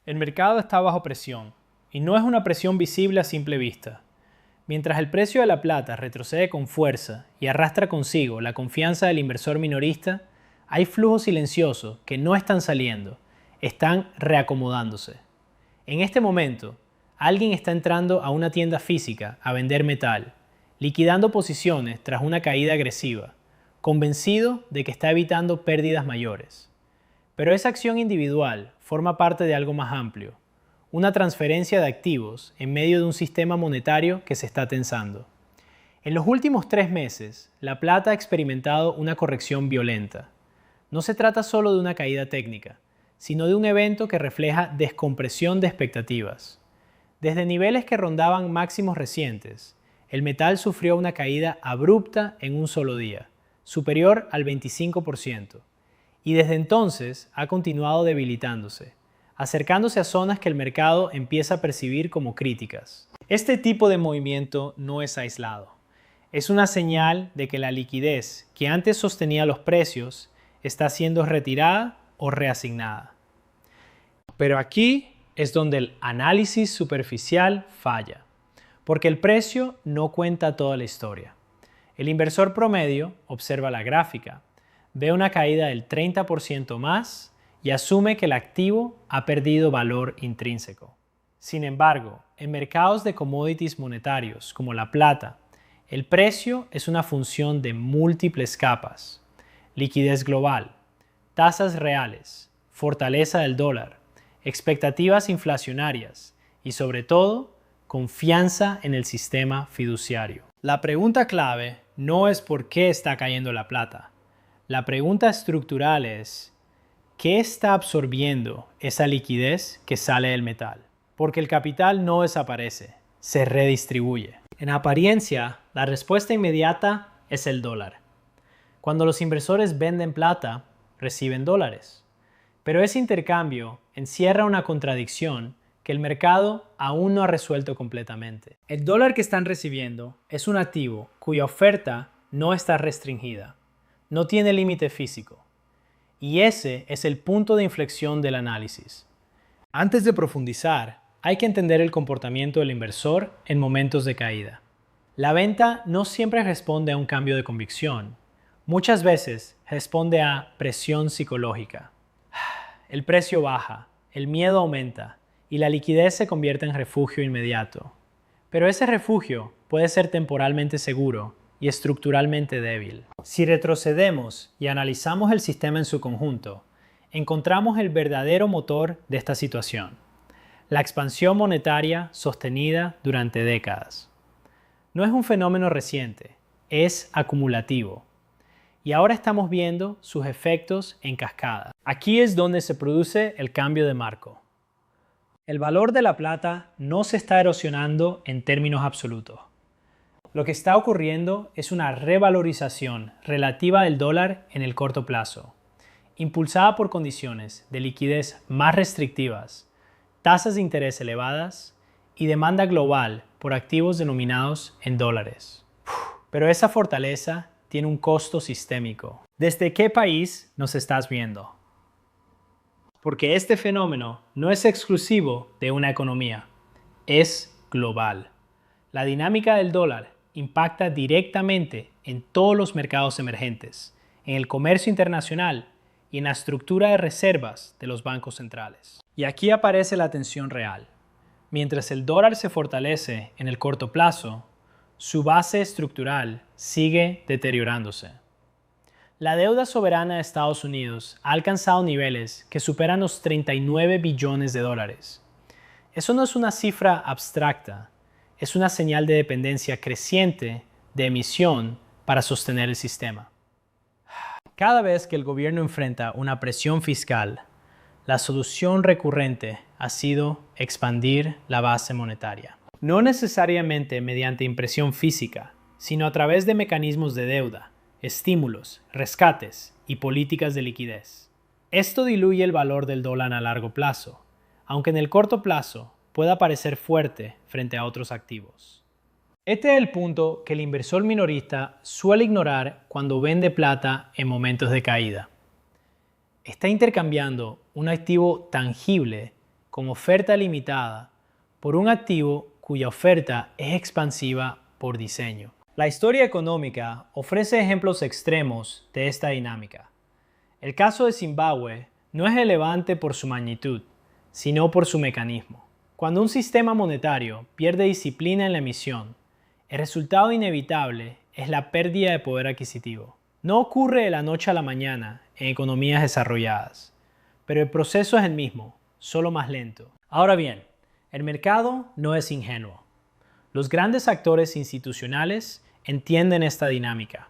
El mercado está bajo presión, y no es una presión visible a simple vista. Mientras el precio de la plata retrocede con fuerza y arrastra consigo la confianza del inversor minorista, hay flujos silenciosos que no están saliendo, están reacomodándose. En este momento, alguien está entrando a una tienda física a vender metal, liquidando posiciones tras una caída agresiva, convencido de que está evitando pérdidas mayores. Pero esa acción individual forma parte de algo más amplio, una transferencia de activos en medio de un sistema monetario que se está tensando. En los últimos 3 meses, la plata ha experimentado una corrección violenta. No se trata solo de una caída técnica, sino de un evento que refleja descompresión de expectativas. Desde niveles que rondaban máximos recientes, el metal sufrió una caída abrupta en un solo día, superior al 25%. Y desde entonces ha continuado debilitándose, acercándose a zonas que el mercado empieza a percibir como críticas. Este tipo de movimiento no es aislado. Es una señal de que la liquidez que antes sostenía los precios está siendo retirada o reasignada. Pero aquí es donde el análisis superficial falla, porque el precio no cuenta toda la historia. El inversor promedio observa la gráfica, ve una caída del 30% más y asume que el activo ha perdido valor intrínseco. Sin embargo, en mercados de commodities monetarios como la plata, el precio es una función de múltiples capas: liquidez global, tasas reales, fortaleza del dólar, expectativas inflacionarias y, sobre todo, confianza en el sistema fiduciario. La pregunta clave no es por qué está cayendo la plata. La pregunta estructural es, ¿qué está absorbiendo esa liquidez que sale del metal? Porque el capital no desaparece, se redistribuye. En apariencia, la respuesta inmediata es el dólar. Cuando los inversores venden plata, reciben dólares. Pero ese intercambio encierra una contradicción que el mercado aún no ha resuelto completamente. El dólar que están recibiendo es un activo cuya oferta no está restringida. No tiene límite físico. Y ese es el punto de inflexión del análisis. Antes de profundizar, hay que entender el comportamiento del inversor en momentos de caída. La venta no siempre responde a un cambio de convicción. Muchas veces responde a presión psicológica. El precio baja, el miedo aumenta y la liquidez se convierte en refugio inmediato. Pero ese refugio puede ser temporalmente seguro y estructuralmente débil. Si retrocedemos y analizamos el sistema en su conjunto, encontramos el verdadero motor de esta situación: la expansión monetaria sostenida durante décadas. No es un fenómeno reciente, es acumulativo. Y ahora estamos viendo sus efectos en cascada. Aquí es donde se produce el cambio de marco. El valor de la plata no se está erosionando en términos absolutos. Lo que está ocurriendo es una revalorización relativa del dólar en el corto plazo, impulsada por condiciones de liquidez más restrictivas, tasas de interés elevadas y demanda global por activos denominados en dólares. Pero esa fortaleza tiene un costo sistémico. ¿Desde qué país nos estás viendo? Porque este fenómeno no es exclusivo de una economía, es global. La dinámica del dólar impacta directamente en todos los mercados emergentes, en el comercio internacional y en la estructura de reservas de los bancos centrales. Y aquí aparece la tensión real. Mientras el dólar se fortalece en el corto plazo, su base estructural sigue deteriorándose. La deuda soberana de Estados Unidos ha alcanzado niveles que superan los 39 billones de dólares. Eso no es una cifra abstracta, es una señal de dependencia creciente de emisión para sostener el sistema. Cada vez que el gobierno enfrenta una presión fiscal, la solución recurrente ha sido expandir la base monetaria. No necesariamente mediante impresión física, sino a través de mecanismos de deuda, estímulos, rescates y políticas de liquidez. Esto diluye el valor del dólar a largo plazo, aunque en el corto plazo pueda parecer fuerte frente a otros activos. Este es el punto que el inversor minorista suele ignorar cuando vende plata en momentos de caída. Está intercambiando un activo tangible con oferta limitada por un activo cuya oferta es expansiva por diseño. La historia económica ofrece ejemplos extremos de esta dinámica. El caso de Zimbabue no es relevante por su magnitud, sino por su mecanismo. Cuando un sistema monetario pierde disciplina en la emisión, el resultado inevitable es la pérdida de poder adquisitivo. No ocurre de la noche a la mañana en economías desarrolladas, pero el proceso es el mismo, solo más lento. Ahora bien, el mercado no es ingenuo. Los grandes actores institucionales entienden esta dinámica.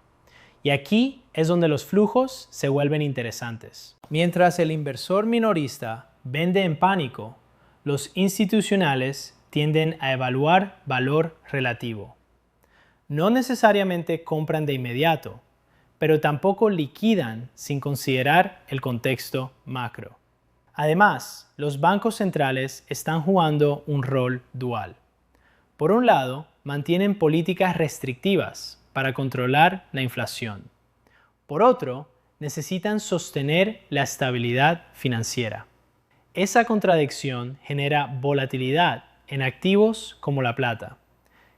Y aquí es donde los flujos se vuelven interesantes. Mientras el inversor minorista vende en pánico, los institucionales tienden a evaluar valor relativo. No necesariamente compran de inmediato, pero tampoco liquidan sin considerar el contexto macro. Además, los bancos centrales están jugando un rol dual. Por un lado, mantienen políticas restrictivas para controlar la inflación. Por otro, necesitan sostener la estabilidad financiera. Esa contradicción genera volatilidad en activos como la plata,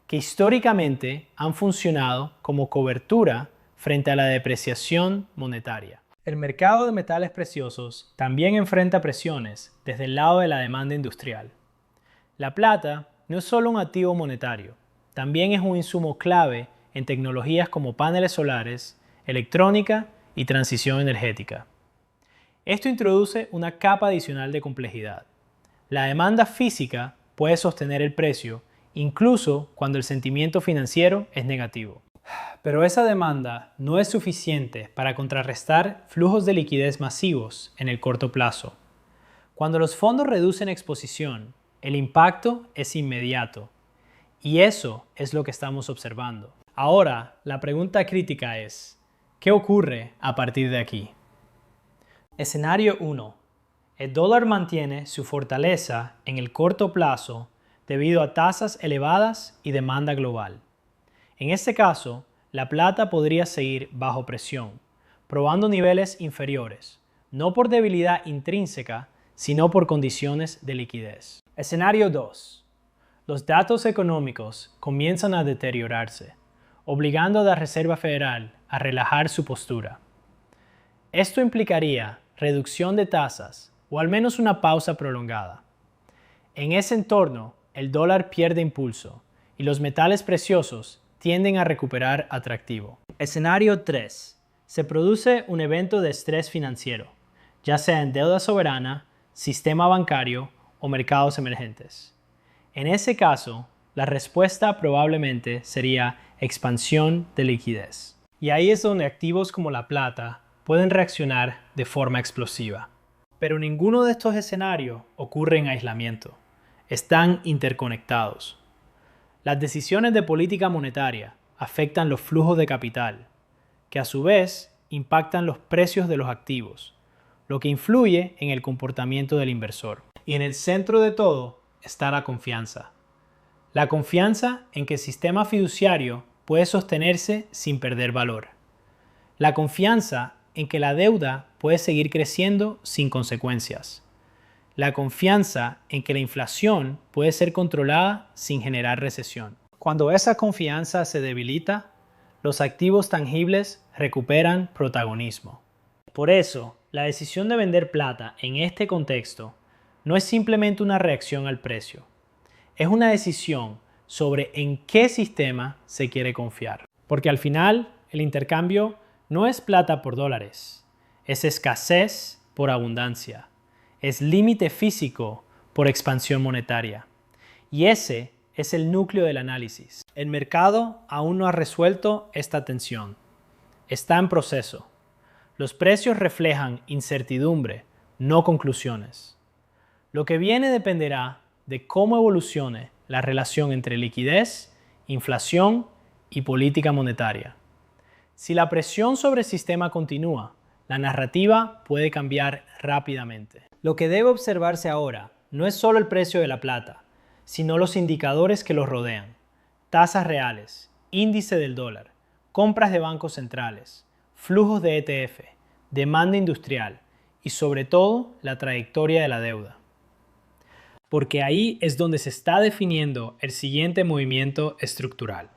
que históricamente han funcionado como cobertura frente a la depreciación monetaria. El mercado de metales preciosos también enfrenta presiones desde el lado de la demanda industrial. La plata no es solo un activo monetario, también es un insumo clave en tecnologías como paneles solares, electrónica y transición energética. Esto introduce una capa adicional de complejidad. La demanda física puede sostener el precio, incluso cuando el sentimiento financiero es negativo. Pero esa demanda no es suficiente para contrarrestar flujos de liquidez masivos en el corto plazo. Cuando los fondos reducen exposición, el impacto es inmediato. Y eso es lo que estamos observando. Ahora, la pregunta crítica es, ¿qué ocurre a partir de aquí? Escenario 1. El dólar mantiene su fortaleza en el corto plazo debido a tasas elevadas y demanda global. En este caso, la plata podría seguir bajo presión, probando niveles inferiores, no por debilidad intrínseca, sino por condiciones de liquidez. Escenario 2. Los datos económicos comienzan a deteriorarse, obligando a la Reserva Federal a relajar su postura. Esto implicaría reducción de tasas o al menos una pausa prolongada. En ese entorno, el dólar pierde impulso y los metales preciosos tienden a recuperar atractivo. Escenario 3. Se produce un evento de estrés financiero, ya sea en deuda soberana, sistema bancario o mercados emergentes. En ese caso, la respuesta probablemente sería expansión de liquidez. Y ahí es donde activos como la plata pueden reaccionar de forma explosiva. Pero ninguno de estos escenarios ocurre en aislamiento. Están interconectados. Las decisiones de política monetaria afectan los flujos de capital, que a su vez impactan los precios de los activos, lo que influye en el comportamiento del inversor. Y en el centro de todo está la confianza. La confianza en que el sistema fiduciario puede sostenerse sin perder valor. La confianza en que la deuda puede seguir creciendo sin consecuencias. La confianza en que la inflación puede ser controlada sin generar recesión. Cuando esa confianza se debilita, los activos tangibles recuperan protagonismo. Por eso, la decisión de vender plata en este contexto no es simplemente una reacción al precio. Es una decisión sobre en qué sistema se quiere confiar. Porque al final, el intercambio no es plata por dólares, es escasez por abundancia, es límite físico por expansión monetaria. Y ese es el núcleo del análisis. El mercado aún no ha resuelto esta tensión. Está en proceso. Los precios reflejan incertidumbre, no conclusiones. Lo que viene dependerá de cómo evolucione la relación entre liquidez, inflación y política monetaria. Si la presión sobre el sistema continúa, la narrativa puede cambiar rápidamente. Lo que debe observarse ahora no es solo el precio de la plata, sino los indicadores que los rodean: tasas reales, índice del dólar, compras de bancos centrales, flujos de ETF, demanda industrial y sobre todo la trayectoria de la deuda. porque ahí es donde se está definiendo el siguiente movimiento estructural.